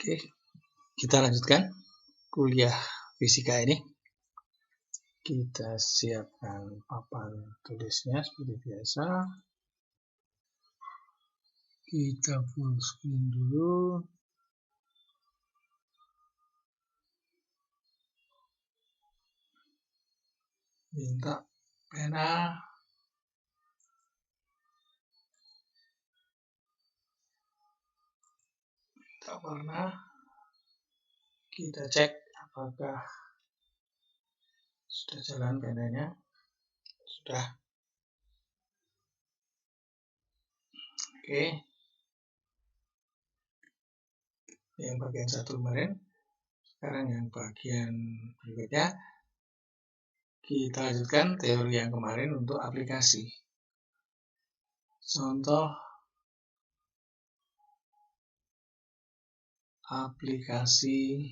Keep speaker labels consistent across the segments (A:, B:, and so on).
A: Oke, kita lanjutkan kuliah fisika ini. Kita siapkan papan tulisnya seperti biasa. Kita full screen dulu. Minta pena. Minta warna. Kita cek apakah sudah jalan penanya. Sudah. Oke. Yang bagian satu kemarin. Sekarang yang bagian berikutnya. Kita lanjutkan teori yang kemarin untuk aplikasi. Contoh aplikasi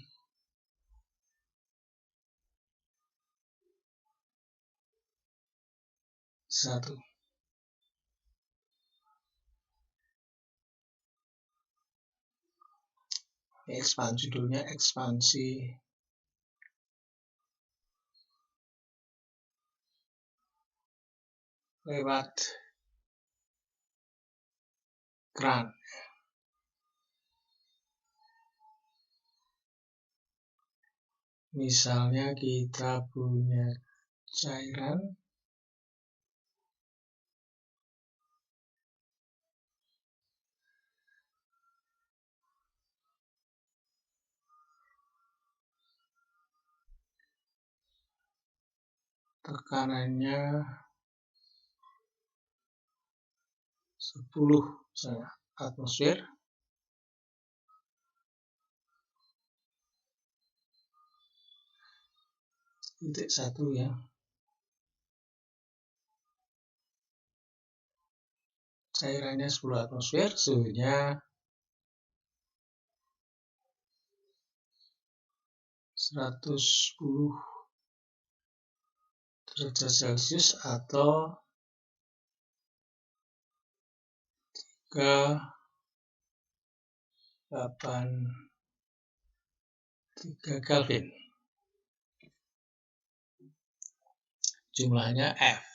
A: satu. Judulnya ekspansi lewat keran. Misalnya kita punya cairan tekanannya 10 misalnya, atmosfer. Titik 1 ya. Cairannya 10 atmosfer, suhunya 110 derajat Celcius atau 383 Kelvin. Jumlahnya F.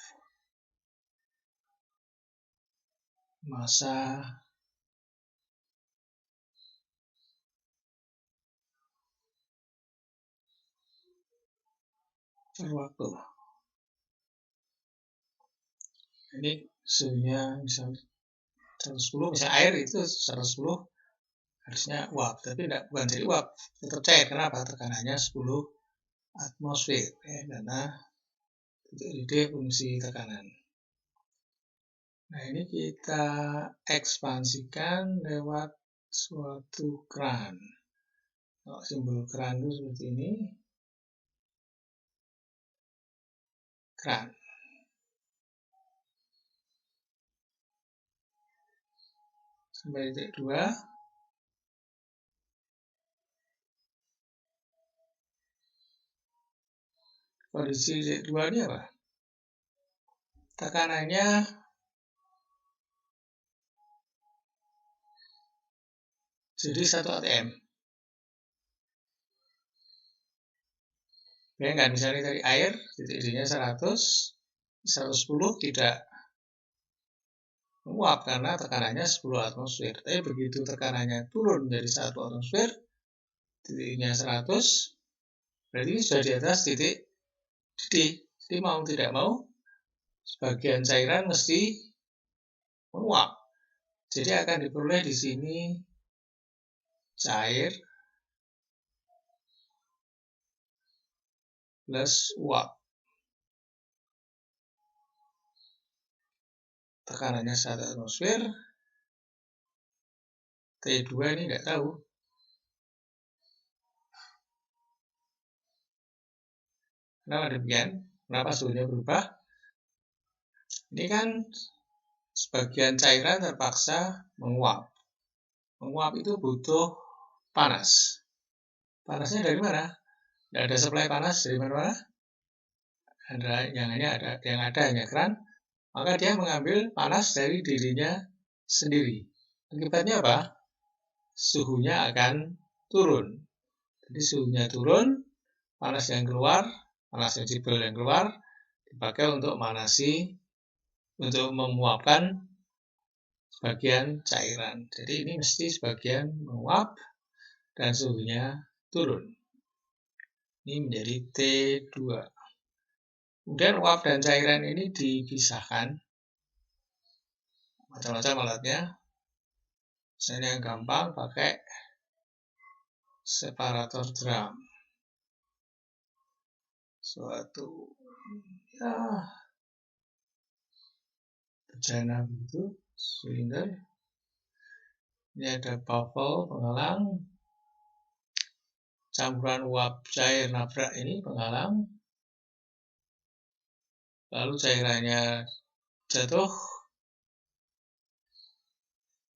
A: Massa per waktu. Ini suhunya misalnya 110, misalnya air itu 110 harusnya uap, tapi bukan jadi uap, tetap cair. Kenapa? Tekanannya 10 atmosfer ya, karena titik D fungsi tekanan. Nah, ini kita ekspansikan lewat suatu keran. Simbol keran itu seperti ini. Keran. Sampai titik 2. Kondisi titik 2 ini apa? Tekanannya jadi 1 atm. Bayangkan misalnya dari air, titik D-nya 100, 110 tidak menguap karena tekanannya 10 atmosfer. Tapi begitu tekanannya turun menjadi 1 atmosfer, titiknya 100, berarti ini sudah di atas titik D. Jadi mau tidak mau, sebagian cairan mesti menguap. Jadi akan diperoleh di sini cair plus uap. Tekanannya 1 atmosfer. T2 ini nggak tahu. Kenapa demikian? Kenapa suhunya berubah? Ini kan sebagian cairan terpaksa menguap. Menguap itu butuh panas. Panasnya dari mana? Tidak ada suplai panas dari mana-mana. Yang ada hanya keran. Maka dia mengambil panas dari dirinya sendiri. Akibatnya apa? Suhunya akan turun. Jadi suhunya turun, panas yang keluar, panas sensibel yang keluar dipakai untuk menguapkan sebagian cairan. Jadi ini mesti sebagian menguap dan suhunya turun. Ini menjadi T2. Kemudian uap dan cairan ini dipisahkan. Macam-macam alatnya. Misalnya yang gampang pakai separator drum. Suatu bejana begitu, silinder. Ini ada baffle penghalang. Campuran uap cair nabrak ini penghalang. Lalu cairannya jatuh.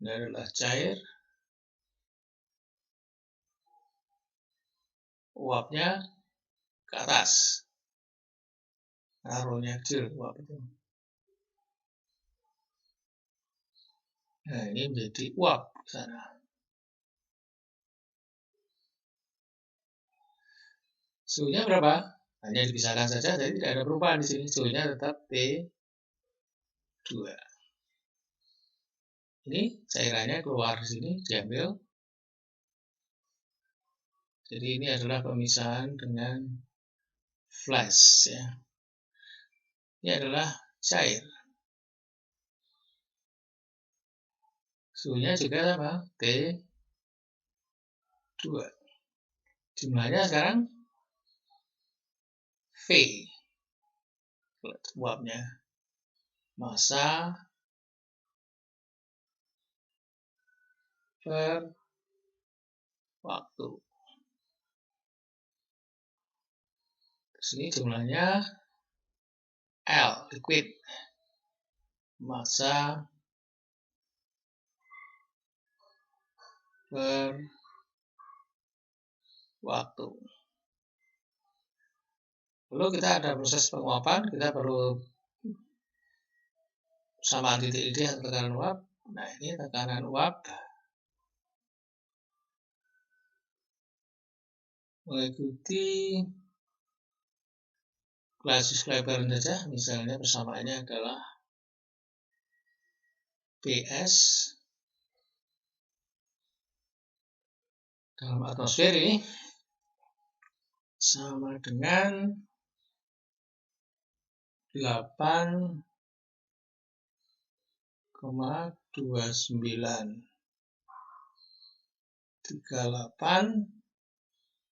A: Ini adalah cair. Uapnya ke atas. Arrow-nya kecil uap itu. Nah, ini menjadi uap di sana. Suhunya berapa? Hanya dipisahkan saja, jadi tidak ada perubahan di sini. Suhunya tetap T2. Ini cairannya keluar di sini, diambil. Jadi ini adalah pemisahan dengan flash, ya. Ini adalah cair. Suhunya juga sama, T2. Jumlahnya sekarang V. Uapnya. Massa per waktu. Sini jumlahnya L, liquid. Massa per waktu. Lalu kita ada proses penguapan, kita perlu samaan titik ini atau tekanan uap. Nah, ini tekanan uap mengikuti Clausius-Clapeyron saja. Misalnya persamaannya adalah PS dalam atmosfer ini sama dengan 8,2938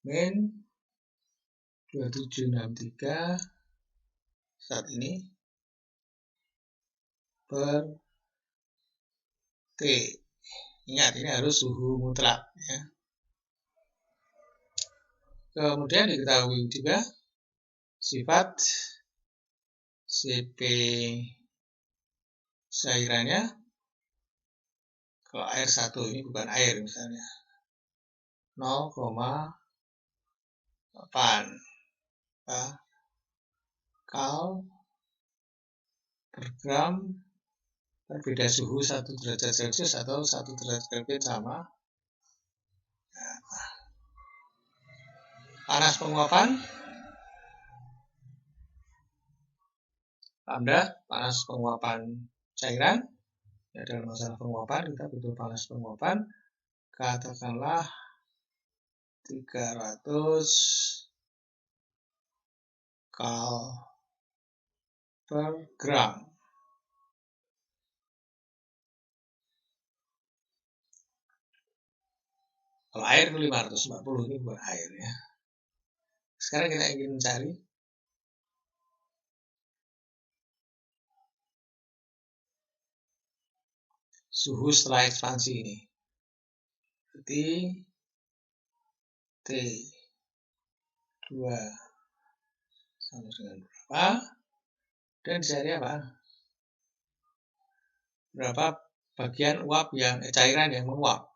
A: min 2763 saat ini per T. Ingat, ini harus suhu mutlak, ya. Kemudian diketahui juga sifat CP cairannya. Kalau air 1, ini bukan air misalnya, 0,8 kal per gram. Berbeda suhu 1 derajat Celcius atau 1 derajat Kelvin sama. Panas penguapan, lambda, panas penguapan cairan. Ya, dalam masalah penguapan kita butuh panas penguapan, katakanlah 300 kal per gram. Kalau air itu 540, ini bukan air, ya. Sekarang kita ingin mencari suhu setelah ekspansi ini. Berarti T2 sama dengan berapa? Dan dicari apa? Berapa bagian uap yang cairan yang menguap?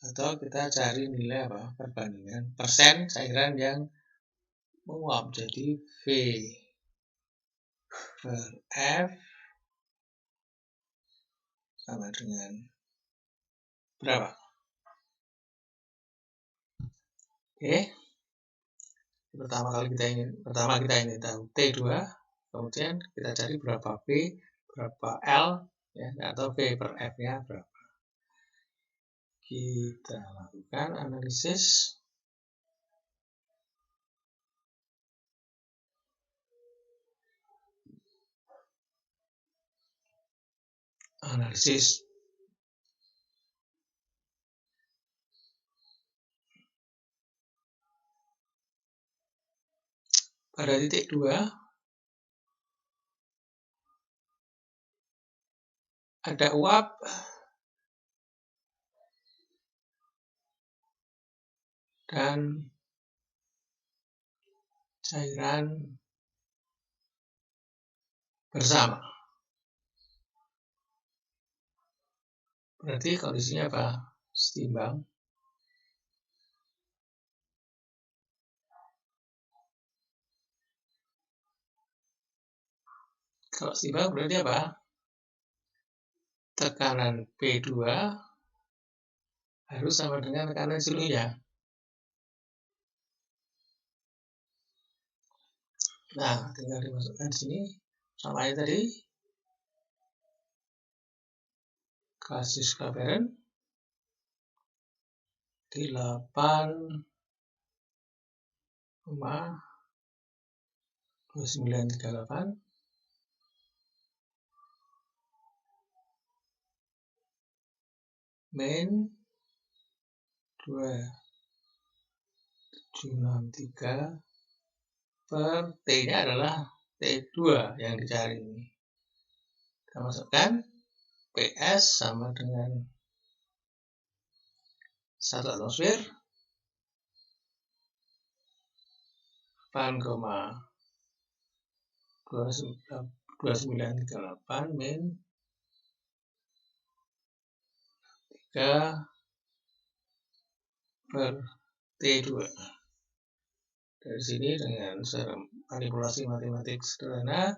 A: Atau kita cari nilai apa? Perbandingan persen cairan yang menguap. Jadi V per F sama dengan berapa? Oke. Pertama kita ingin tahu T2, kemudian kita cari berapa V, berapa L, ya, atau V per F-nya berapa. Kita lakukan analisis. Pada titik 2 ada uap dan cairan bersama. Berarti kondisinya apa? Setimbang. Kalau setimbang berarti apa? Tekanan P2 harus sama dengan tekanan seluruhnya. Nah, tinggal dimasukkan di sini. Sama aja tadi. Kasus Kaperen 8,2938 min 2763 per T-nya adalah T2 yang dicari ini. Kita masukkan PS sama dengan 1 atmosfer 8,2938 min 3 per T2. Dari sini dengan manipulasi matematik sederhana,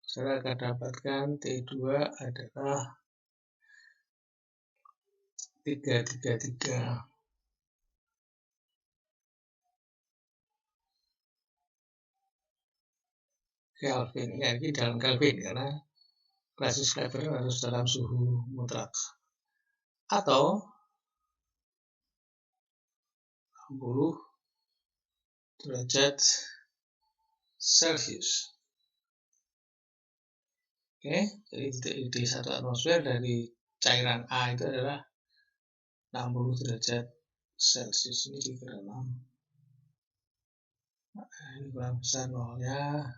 A: saya akan dapatkan T2 adalah 333 Kelvin. Ini dalam Kelvin karena kasus Kelvin harus dalam suhu mutlak. Atau 60 derajat Celcius. Oke, jadi titik di 1 atmosfer dari cairan A itu adalah 60 derajat Celcius. Ini dikira 6. Nah, ini kurang besar nolnya.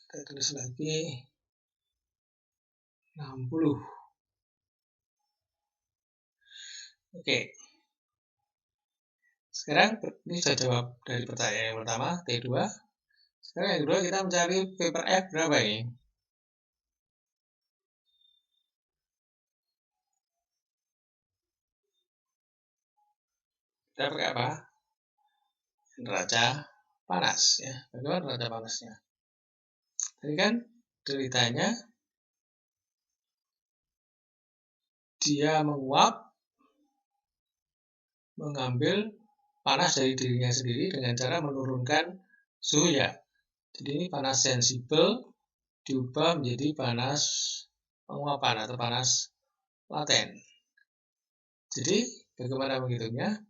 A: Kita tulis lagi 60. Oke. Sekarang ini sudah jawab dari pertanyaan yang pertama, T2. Sekarang yang kedua kita mencari V per F berapa ini? Kita pakai apa? Neraca panas, ya. Bagaimana neraca panasnya? Tadi kan ceritanya dia menguap, mengambil panas dari dirinya sendiri dengan cara menurunkan suhunya. Jadi ini panas sensibel diubah menjadi panas penguapan atau panas laten. Jadi bagaimana menghitungnya?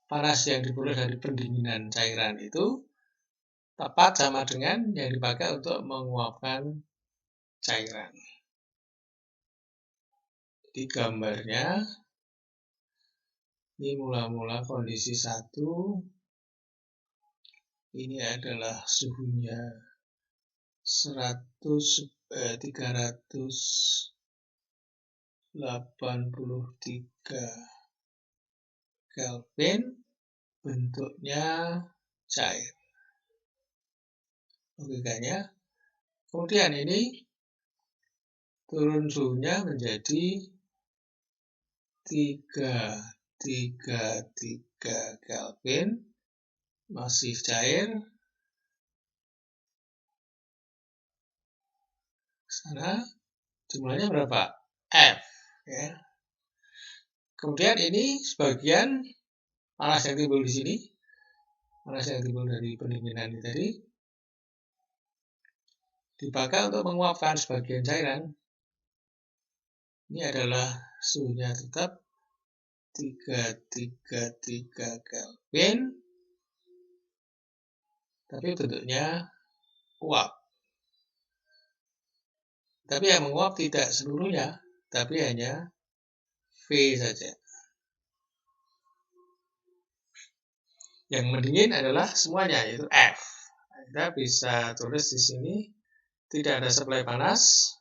A: Panas yang diperoleh dari pendinginan cairan itu tepat sama dengan yang dipakai untuk menguapkan cairan. Di gambarnya ini mula-mula kondisi 1. Ini adalah suhunya 383 Kelvin, bentuknya cair. Logikanya. Kemudian ini turun suhunya menjadi 333 Kelvin, masih cair. Sana jumlahnya berapa? F, ya. Kemudian ini sebagian panas yang timbul di sini, panas yang timbul dari pendinginan ini tadi, dipakai untuk menguapkan sebagian cairan. Ini adalah suhunya tetap 333 Kelvin, tapi bentuknya uap. Tapi yang menguap tidak seluruhnya, tapi hanya V saja. Yang mendingin adalah semuanya, yaitu F. Kita bisa tulis di sini, tidak ada suplai panas.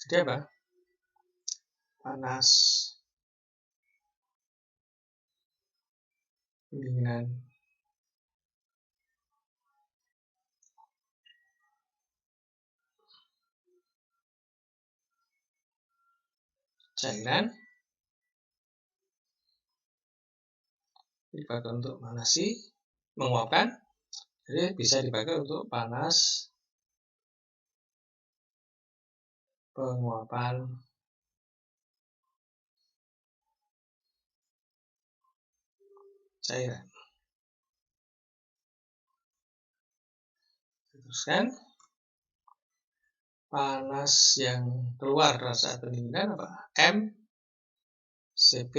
A: Jadi apa? Panas, pendinginan, cairan dipakai untuk manasi, menguapkan. Jadi bisa dipakai untuk panas, penguapan, cairan. Teruskan, panas yang keluar saat pendinginan apa? M, Cp,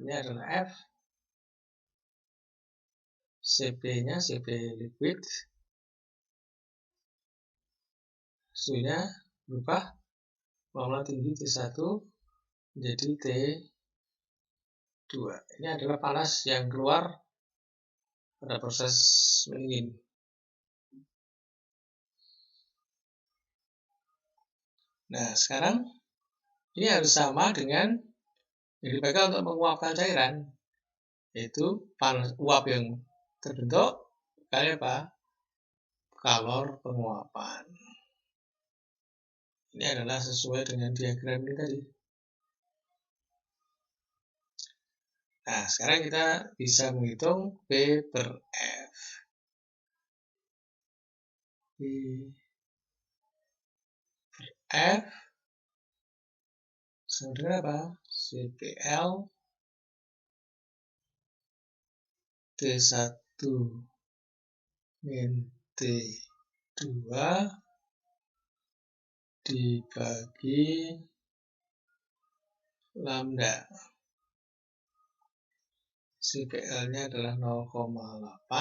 A: ini adalah F, Cp-nya Cp liquid, suhunya berubah formula tinggi T1 menjadi T2. Ini adalah panas yang keluar pada proses pendingin. Nah, sekarang ini harus sama dengan yang dipakai untuk menguapkan cairan, yaitu panas uap yang terbentuk kali apa? Kalor penguapan. Ini adalah sesuai dengan diagram ini tadi. Nah, sekarang kita bisa menghitung P per F. P per F sama dengan apa? CPL T1 min T2 dibagi lambda. CPL-nya adalah 0,8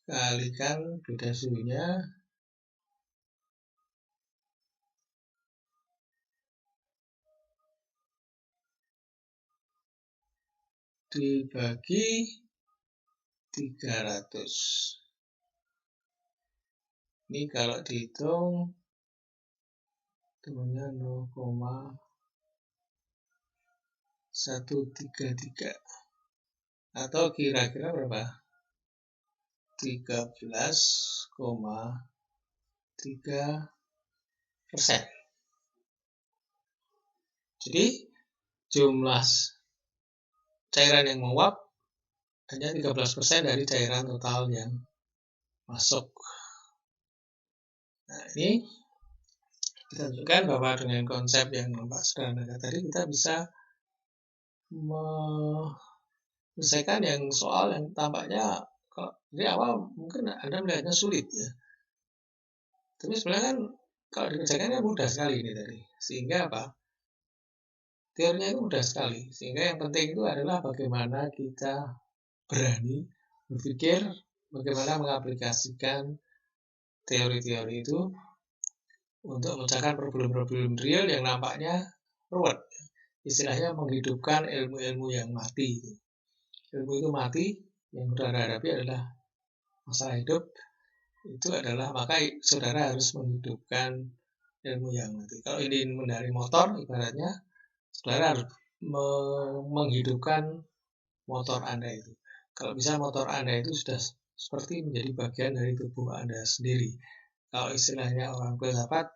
A: kalikan beda suhunya dibagi 300. Ini kalau dihitung temunya 0,133 atau kira-kira berapa? 13,3%. Jadi jumlah cairan yang menguap hanya 13% dari cairan total yang masuk. Nah, ini kita tunjukkan bahwa dengan konsep yang nampak sederhana tadi kita bisa menyelesaikan yang soal yang tampaknya dari awal mungkin Anda melihatnya sulit ya. Tapi sebenarnya kan kalau dikerjakan kan mudah sekali ini tadi. Sehingga apa? Teorinya itu mudah sekali. Sehingga yang penting itu adalah bagaimana kita berani berpikir, bagaimana mengaplikasikan teori-teori itu untuk memecahkan problem-problem real yang nampaknya ruwet. Istilahnya menghidupkan ilmu-ilmu yang mati. Ilmu itu mati, yang saudara hadapi adalah masalah hidup. Itu adalah, maka saudara harus menghidupkan ilmu yang mati. Kalau ingin mengendarai motor, ibaratnya saudara harus menghidupkan motor Anda itu. Kalau bisa motor Anda itu sudah seperti menjadi bagian dari tubuh Anda sendiri. Kalau istilahnya orang filsafat,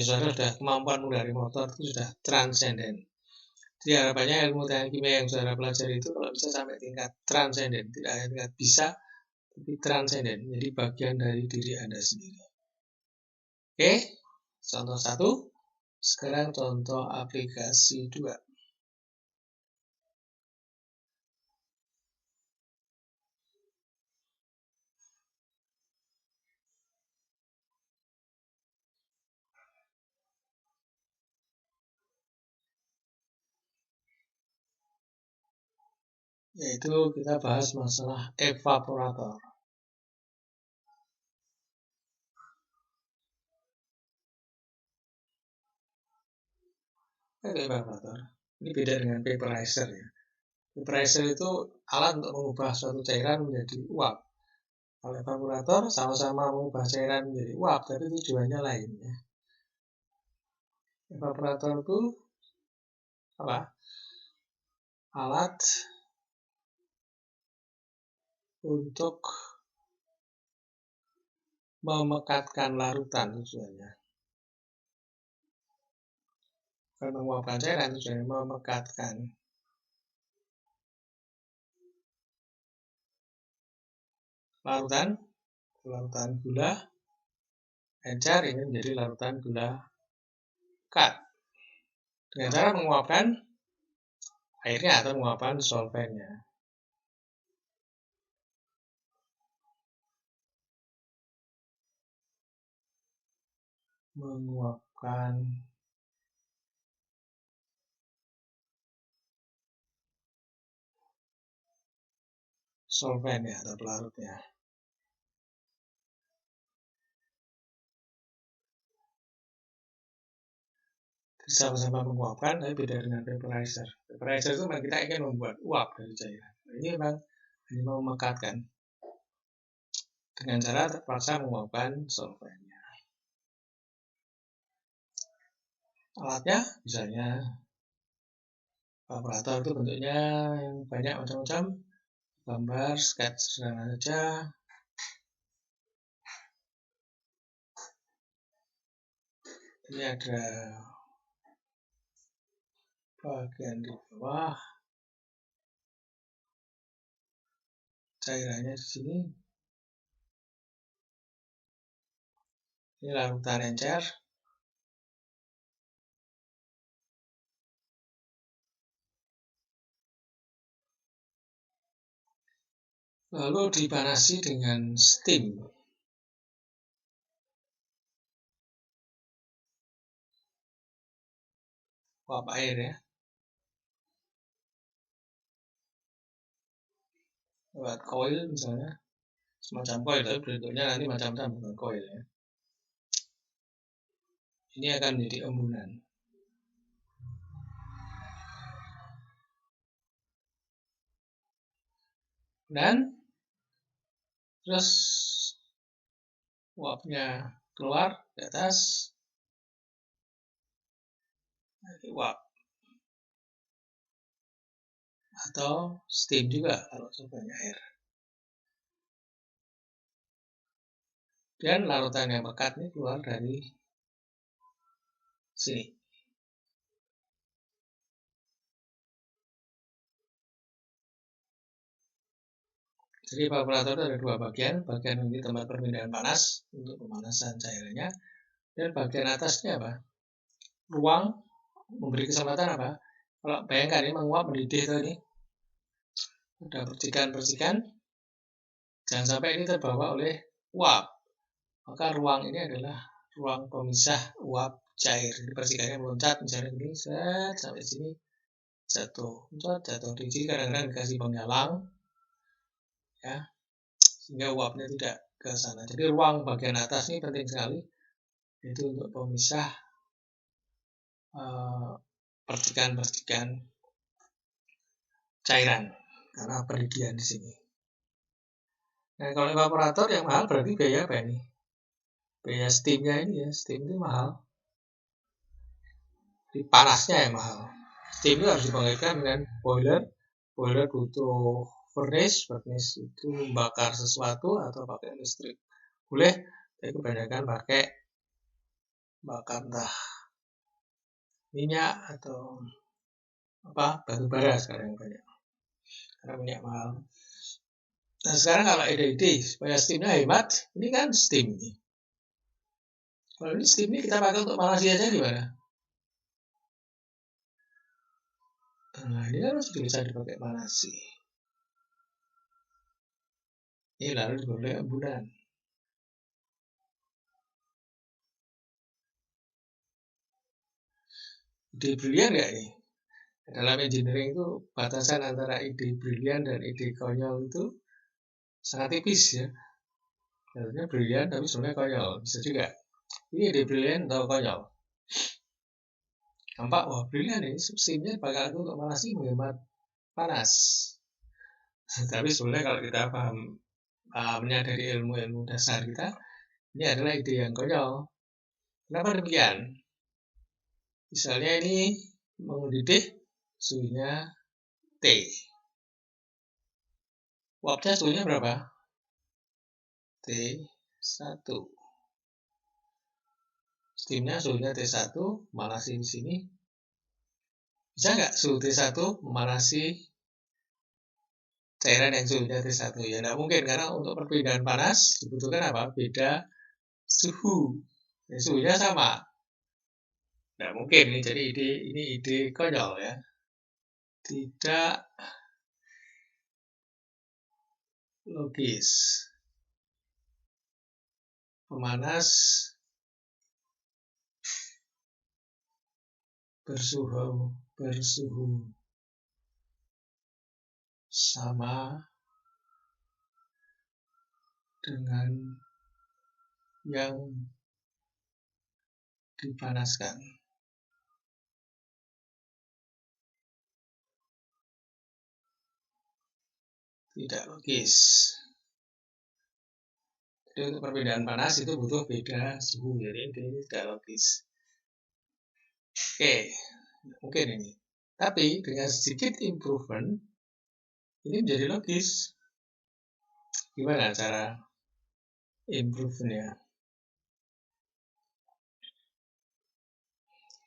A: saudara sudah kemampuan mengendarai motor itu sudah transenden. Jadi harapannya ilmu teknik kimia yang saudara pelajari itu kalau bisa sampai tingkat transenden, tidak hanya tingkat bisa, tapi transenden, jadi bagian dari diri Anda sendiri. Oke, contoh 1. Sekarang contoh aplikasi 2. Yaitu kita bahas masalah evaporator. Evaporator. Ini beda dengan vaporizer ya. Vaporizer itu alat untuk mengubah suatu cairan menjadi uap. Kalau evaporator sama-sama mengubah cairan menjadi uap, tapi tujuannya lain ya. Evaporator itu apa? Alat untuk memekatkan larutan tujuannya. Bukan menguapkan cairan, tujuannya memekatkan. Larutan gula encer ini menjadi larutan gula pekat. Dengan cara menguapkan airnya atau menguapkan solvennya. Menguapkan solven ya atau pelarutnya. Sama-sama menguapkan, tapi beda dengan vaporizer. Vaporizer itu memang kita ingin membuat uap dari cairan. Ini memang hanya memekatkan dengan cara terpaksa menguapkan solvennya. Alatnya misalnya evaporator itu bentuknya yang banyak macam-macam. Gambar sketch sederhana saja. Ini ada bagian di bawah, cairannya di sini. Ini larutan encer. Lalu dipanasi dengan steam. Uap air ya. Lewat coil misalnya. Semacam coil, tapi bentuknya nanti macam-macam bukan coil ya. Ini akan menjadi embunan. Dan terus uapnya keluar ke atas. Uap. Atau steam juga kalau solvennya air. Dan larutan yang pekat ini keluar dari sini. Jadi evaporator itu ada dua bagian. Bagian ini tempat perpindahan panas untuk pemanasan cairannya. Dan bagian atasnya apa? Ruang memberi kesempatan apa? Kalau bayangkan ini menguap mendidih tadi. Ada percikan-percikan. Jangan sampai ini terbawa oleh uap. Maka ruang ini adalah ruang pemisah uap cair. Jadi percikannya meloncat misalnya ini sampai sini jatuh di sini kadang-kadang dikasih penghalang ya sehingga uapnya tidak ke sana. Jadi ruang bagian atas ini penting sekali, yaitu untuk pemisah percikan-percikan cairan karena pendidihan di sini. Nah kalau evaporator yang mahal berarti biaya apa ini? Biaya steamnya ini ya, steam itu mahal. Jadi panasnya yang mahal. Steam itu harus dibangkitkan dengan boiler. Boiler butuh furnace itu membakar sesuatu atau pakai listrik. Boleh, tapi kebanyakan pakai bakar entah minyak atau batu bara sekarang banyak karena minyak mahal. Nah sekarang kalau ada ide supaya steamnya hemat, ini kan steam nih. Kalau ini steam ini kita pakai untuk manasi aja gimana? Nah ini kan sudah bisa dipakai manasi. Ini lalu diperoleh embunan. Ide brilian nggak nih? Dalam engineering itu batasan antara ide brilian dan ide konyol itu sangat tipis ya. Sebenarnya brilian tapi sebenarnya konyol, bisa juga. Ini ide brilian atau konyol? Nampak, wah brilian ini steamnya bakal untuk manasi menghemat panas. Tapi sebenarnya kalau kita menyadari ilmu-ilmu dasar kita, ini adalah ide yang konyol. Kenapa demikian? Misalnya ini mendidih suhunya T. Uapnya suhunya berapa? T1. Steamnya suhunya T1, manasi di sini. Bisa nggak suhu T1 memanasi cairan yang suhunya T1? Ya nggak mungkin, karena untuk perpindahan panas dibutuhkan apa? Beda suhu. Ya, suhunya sama. Nggak mungkin, jadi ini ide konyol ya. Tidak logis. Pemanas bersuhu sama dengan yang dipanaskan. Tidak logis. Jadi untuk perbedaan panas itu butuh beda suhu, jadi ini tidak logis. Oke, mungkin ini. Tapi dengan sedikit improvement, ini menjadi logis. Gimana cara improve-nya?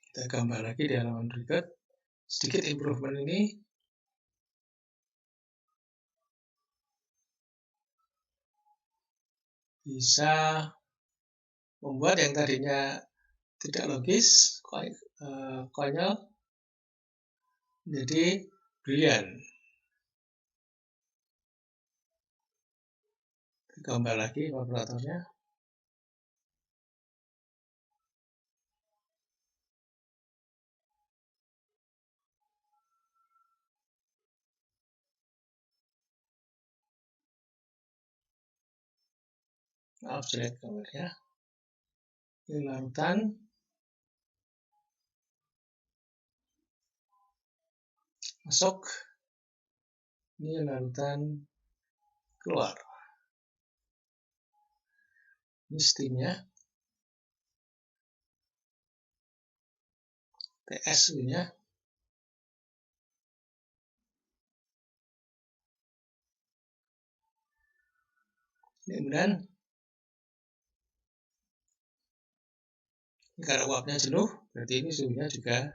A: Kita gambar lagi di halaman berikut. Sedikit improvement ini bisa membuat yang tadinya tidak logis, konyol, menjadi brilian. Gambar lagi evaporatornya. Maaf jelek gambarnya. Ini larutan. Masuk. Ini larutan keluar. Ini steamnya. TSU-nya. Ini kemudian karena uapnya jenuh, berarti ini suhunya juga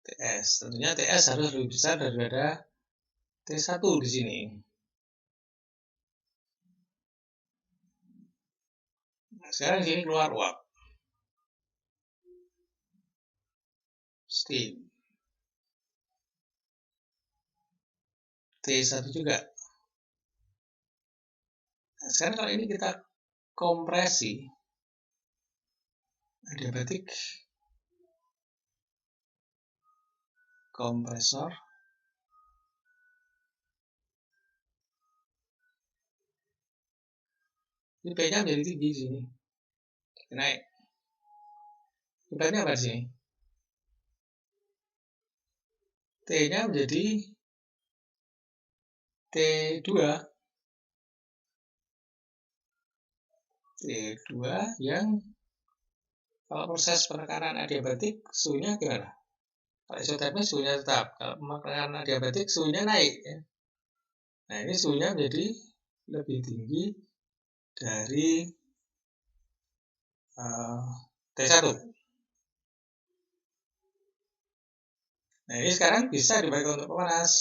A: TS. Tentunya TS harus lebih besar daripada T1 di sini. Nah, sekarang di sini keluar uap. Steam. T1 juga. Nah, sekarang kalau ini kita kompresi, adiabatik, kompresor, ini P-nya menjadi tinggi di sini. Naik. Akibatnya apa di sini? T-nya menjadi T2. T2 yang kalau proses penekanan adiabatik suhunya gimana? Kalau isotermik suhunya tetap. Kalau penekanan adiabatik suhunya naik. Ya. Nah ini suhunya menjadi lebih tinggi dari T1. Nah, ini sekarang bisa dipakai untuk pemanas.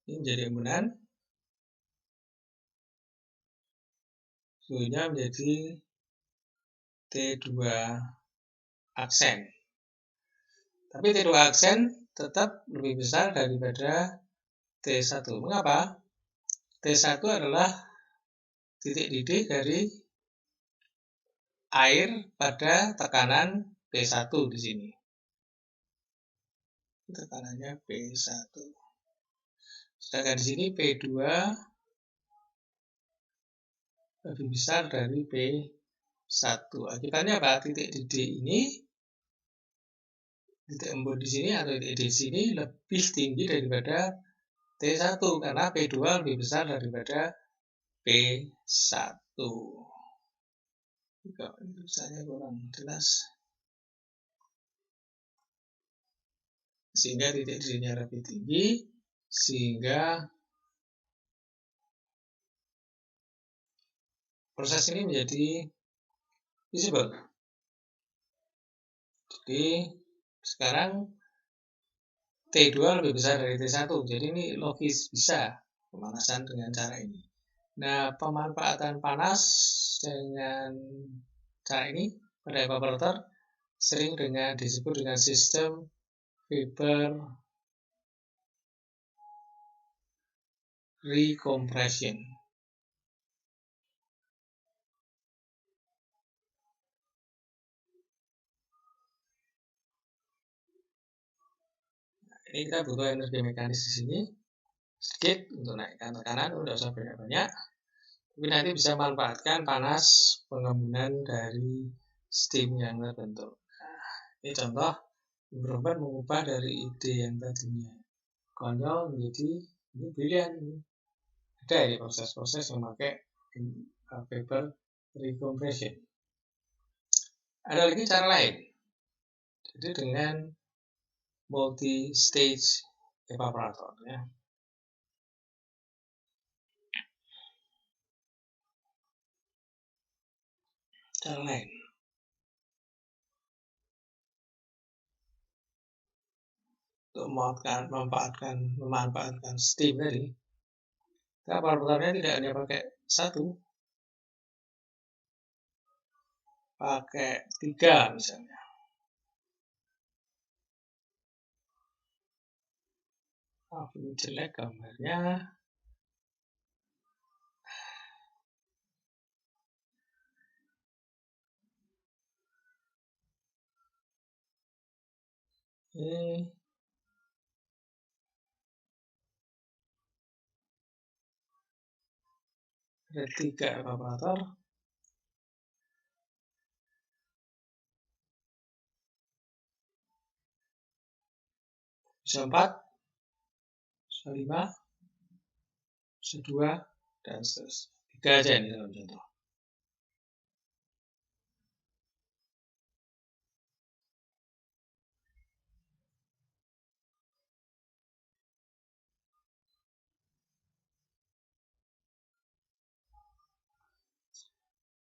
A: Ini menjadi embunan. Suhunya menjadi T2 aksen. Tapi T2 aksen tetap lebih besar daripada T1. Mengapa? T1 adalah titik didih dari air pada tekanan P1 di sini. Tekanannya P1. Sedangkan di sini P2 lebih besar dari P1. Akibatnya apa? Titik didih ini, titik embun di sini atau titik didih di sini lebih tinggi daripada T1 karena P2 lebih besar daripada P1. Kalau tulisannya kurang jelas. Sehingga titik didihnya lebih tinggi, sehingga proses ini menjadi visible. Jadi sekarang T2 lebih besar dari T1. Jadi ini logis, bisa pemanasan dengan cara ini. Nah, pemanfaatan panas dengan cara ini pada evaporator sering disebut dengan sistem vapor recompression. Ini kita butuh energi mekanis di sini sedikit untuk naikkan tekanan, tidak usah banyak-banyak. Tapi nanti bisa manfaatkan panas pengembunan dari steam yang terbentuk. Nah, ini contoh improvement mengubah dari ide yang tadinya konyol menjadi ini brilian. Ada ya proses-proses yang pakai vapor recompression. Ada lagi cara lain. Jadi dengan multi-stage evaporator ya. Cara lain. Untuk memanfaatkan steam tadi, evaporatornya tidak hanya pakai satu, pakai 3 misalnya. Ini jelek gambarnya. Ini ada 3 evaporator. Bisa 4, bisa 5, bisa 2, dan seterusnya. 3 aja ini dalam contoh.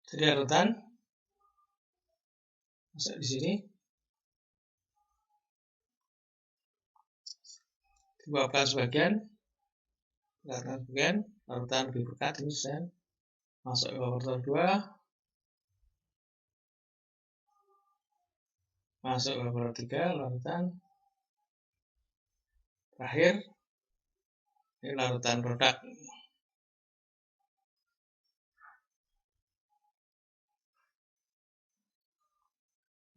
A: Jadi larutan masuk di sini, dibuatkan sebagian, larutan lebih pekat ini sudah masuk evaporator 2, masuk evaporator 3, larutan terakhir, ini larutan produk.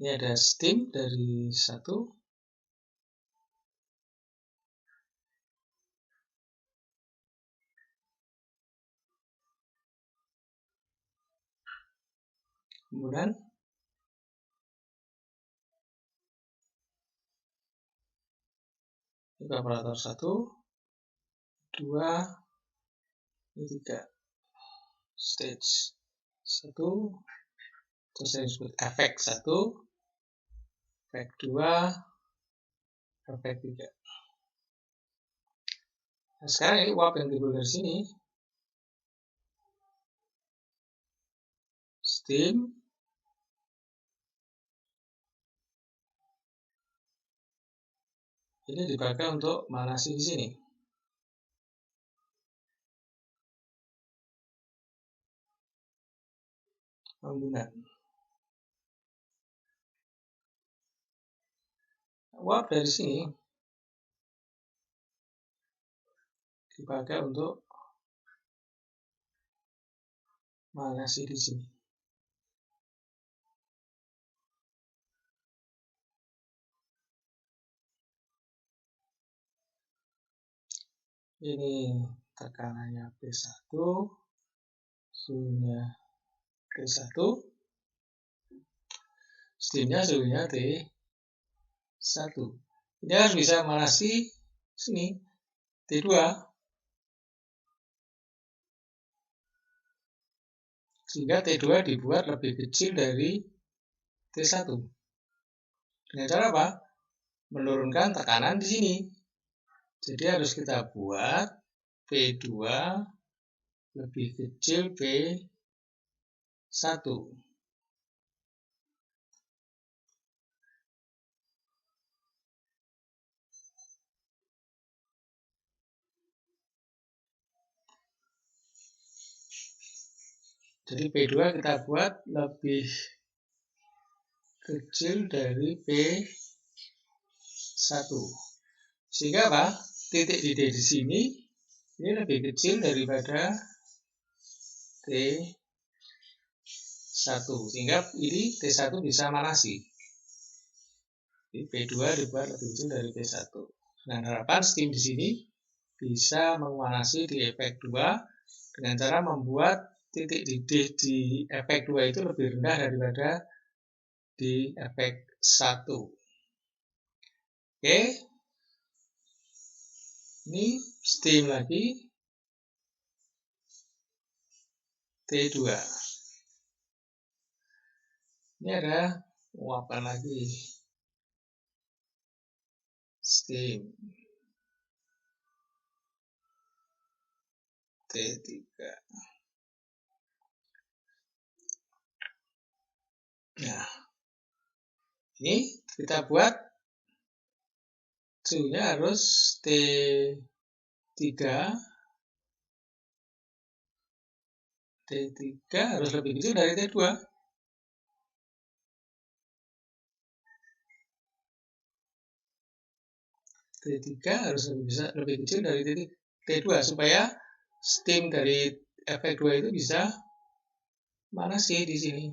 A: Ini ada steam dari 1, kemudian evaporator 1, 2, 3 stage 1, terus saya disebut efek 1, efek 2, efek 3. Nah, sekarang ini uap yang timbul dari sini steam ini dipakai untuk manasi di sini. Penggunaan uap dari sini dipakai untuk manasi di sini. Ini tekanannya P1, suhunya T1, steamnya suhunya T1. Ini harus bisa manasi sini T2, sehingga T2 dibuat lebih kecil dari T1. Dengan cara apa? Menurunkan tekanan di sini. Jadi harus kita buat P2 lebih kecil P1. Jadi P2 kita buat lebih kecil dari P1. Sehingga apa? Titik di sini ini lebih kecil daripada T1. Sehingga ini T1 bisa manasi. Jadi P2 dibuat lebih kecil dari P1. Dengan harapan steam di sini bisa memanasi di efek 2 dengan cara membuat titik didih di efek 2 itu lebih rendah daripada di efek 1. Oke. Ini steam lagi T2. Ini ada uapan lagi. Steam T3. Nah, ini kita buat suhunya harus T3 harus lebih kecil dari T2. T3 harus lebih kecil dari T2 supaya steam dari efek 2 itu bisa manasi di sini.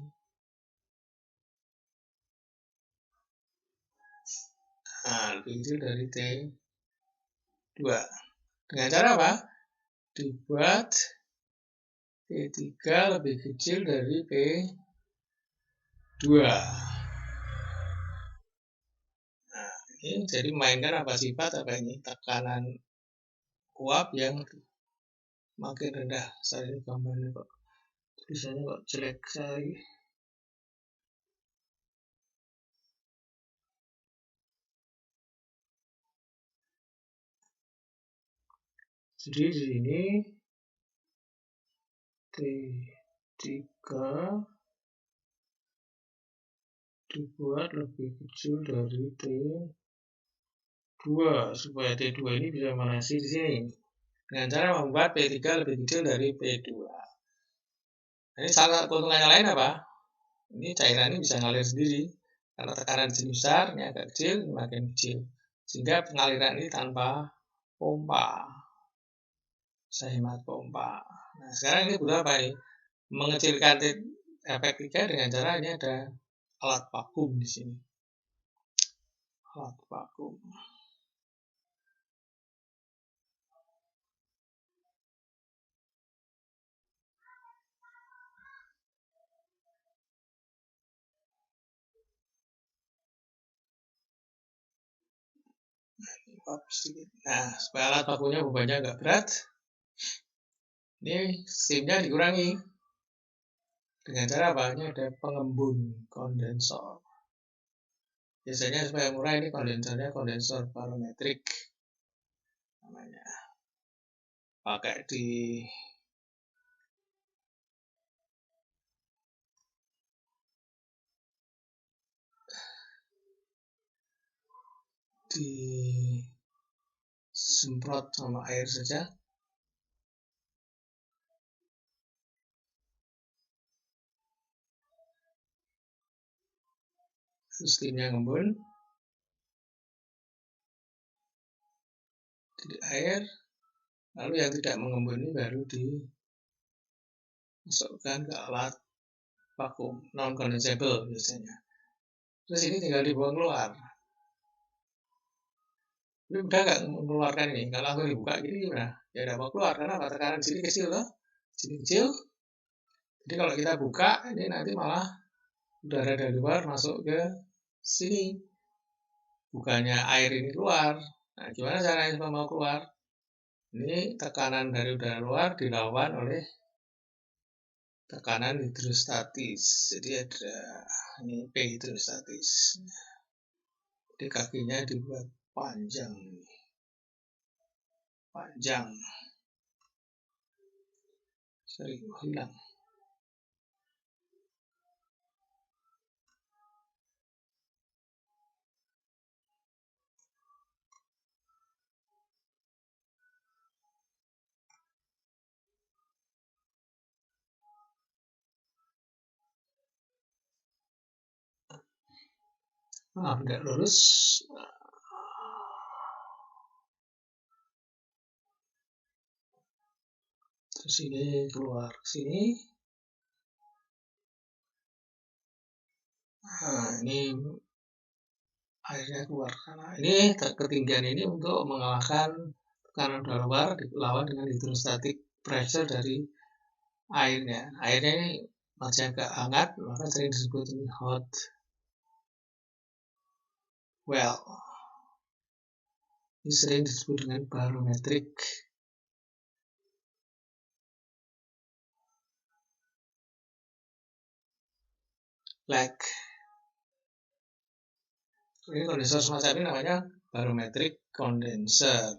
A: Nah, lebih kecil dari T2. Dengan cara apa? Dibuat T3 lebih kecil dari P2. Nah, ini jadi mainkan apa sifat apa ini? Tekanan uap yang makin rendah. Saya ini gambarnya kok tulisannya kok jelek sekali. Jadi di sini T3 dibuat lebih kecil dari T2 supaya T2 ini bisa manasi di sini dengan cara membuat P3 lebih kecil dari P2. Ini salah keuntungannya lain apa? Ini cairan ini bisa ngalir sendiri karena tekanan di sini besar, ini agak kecil, ini makin kecil, sehingga pengaliran ini tanpa pompa. Saya hemat pompa. Nah, sekarang ini butuh apa ini? Mengecilkan efek 3 dengan cara ini ada alat vakum di sini. Alat vakum. Nah, supaya alat vakumnya bebannya agak berat, ini steamnya dikurangi. Dengan cara apa? Ini ada pengembun kondensor. Biasanya supaya murah ini kondensornya kondensor barometrik namanya. Pakai di disemprot sama air saja. Steamnya ngembun, jadi air, lalu yang tidak mengembun ini baru dimasukkan ke alat vakum non condensable biasanya. Terus ini tinggal dibuang keluar. Ini udah nggak mengeluarkan ini? Kalau aku dibuka gini gimana? Ya udah mau keluar karena apa? Tekanan sini kecil loh, sini kecil. Jadi kalau kita buka ini nanti malah udara dari luar masuk ke sini. Bukannya air ini keluar. Nah, gimana caranya supaya mau keluar? Ini tekanan dari udara luar dilawan oleh tekanan hidrostatis. Jadi ada ini P hidrostatis. Jadi kakinya dibuat panjang. Sering hilang. Tidak lurus. Terus ini keluar ke sini. Nah, ini airnya keluar karena ini ketinggian ini untuk mengalahkan tekanan udara luar dilawan dengan hidrostatic pressure dari airnya. Airnya ini masih agak hangat, maka sering disebut ini hot well. Ini sering disebut dengan barometric lag. Ini kondenser semacam ini namanya barometric condenser.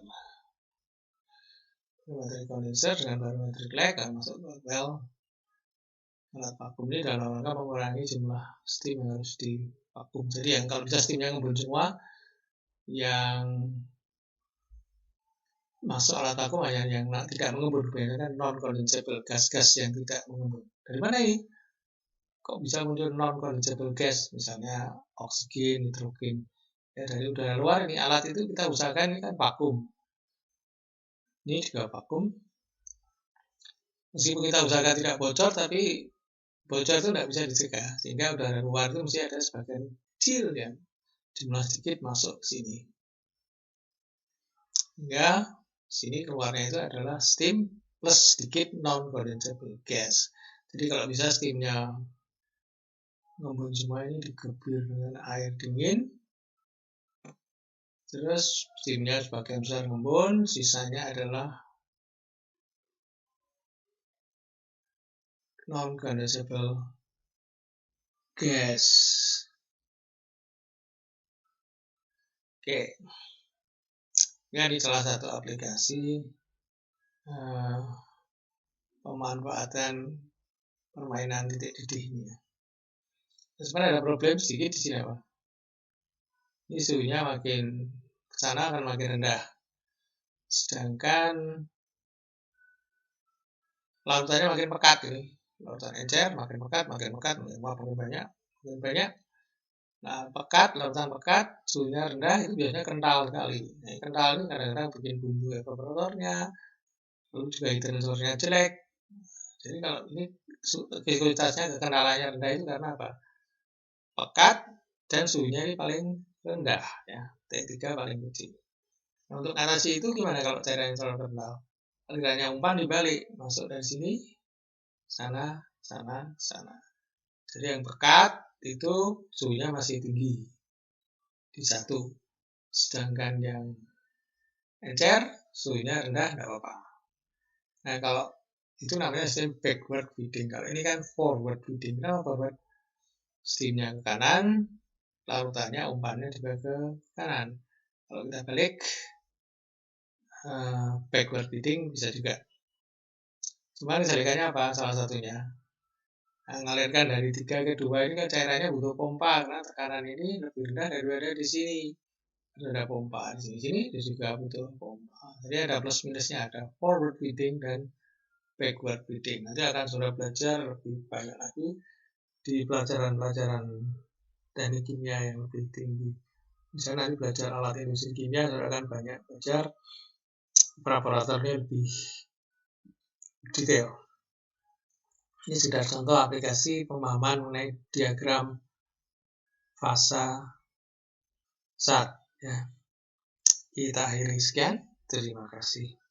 A: Barometric condenser dengan barometric lag akan masuk ke well. Alat vakum ini dalam rangka mengurangi jumlah steam yang harus divakum. Jadi yang kalau bisa steamnya ngembun semua, yang masuk alat vakum hanya yang tidak mengembun, kebanyakan non-condensable gas-gas yang tidak mengembun. Dari mana ini? Kok bisa muncul non-condensable gas, misalnya oksigen, nitrogen? Ya dari udara luar ini alat itu kita usahakan ini kan vakum. Ini juga vakum. Meskipun kita usahakan tidak bocor, tapi bocor itu tidak bisa dicegah, sehingga udara luar itu mesti ada sebagian kecil yang jumlah sedikit masuk ke sini. Hingga sini keluarnya itu adalah steam plus sedikit non-condensable gas. Jadi kalau bisa steamnya ngembun semua ini digebir dengan air dingin, terus steamnya sebagian besar ngembun, sisanya adalah non-condensable gas. Oke, ini salah satu aplikasi pemanfaatan permainan titik didih ini. Sebenarnya ada problem sedikit di sini apa? Ini suhunya makin ke sana akan makin rendah. Sedangkan lautannya makin pekat ini. Lautan encer makin pekat, makin banyak. Nah, lautan pekat, suhunya rendah itu biasanya kental sekali. Nah, kental itu kadang-kadang bikin bumbu evaporatornya, lalu juga hidrosornya jelek. Jadi kalau ini viskusitasnya kekentalannya rendah itu karena apa? Pekat dan suhunya ini paling rendah ya, T3 paling kecil. Nah, untuk atasi itu gimana kalau cairan yang terlalu kental? Alirannya umpan dibalik, masuk dari sini, sana. Jadi yang pekat itu suhunya masih tinggi di satu, sedangkan yang encer suhunya rendah tidak apa-apa. Nah kalau itu namanya sistem backward feeding. Kalau ini kan forward feeding. Kenapa forward? Steamnya ke kanan, larutannya umpannya juga ke kanan. Kalau kita balik, backward feeding bisa juga. Cuma kejadiannya apa? Salah satunya mengalirkan dari 3 ke 2 ini kan cairannya butuh pompa karena tekanan ini lebih rendah daripada di sini. ada pompa di sini juga butuh pompa. Jadi ada plus minusnya, ada forward feeding dan backward feeding. Nanti akan sudah belajar lebih banyak lagi di pelajaran-pelajaran teknik kimia yang lebih tinggi. Misalnya nanti belajar alat industri kimia, sudah akan banyak belajar preparatornya lebih detail. Ini sudah contoh aplikasi pemahaman mengenai diagram fasa zat. Ya. Kita akhiri sekian. Terima kasih.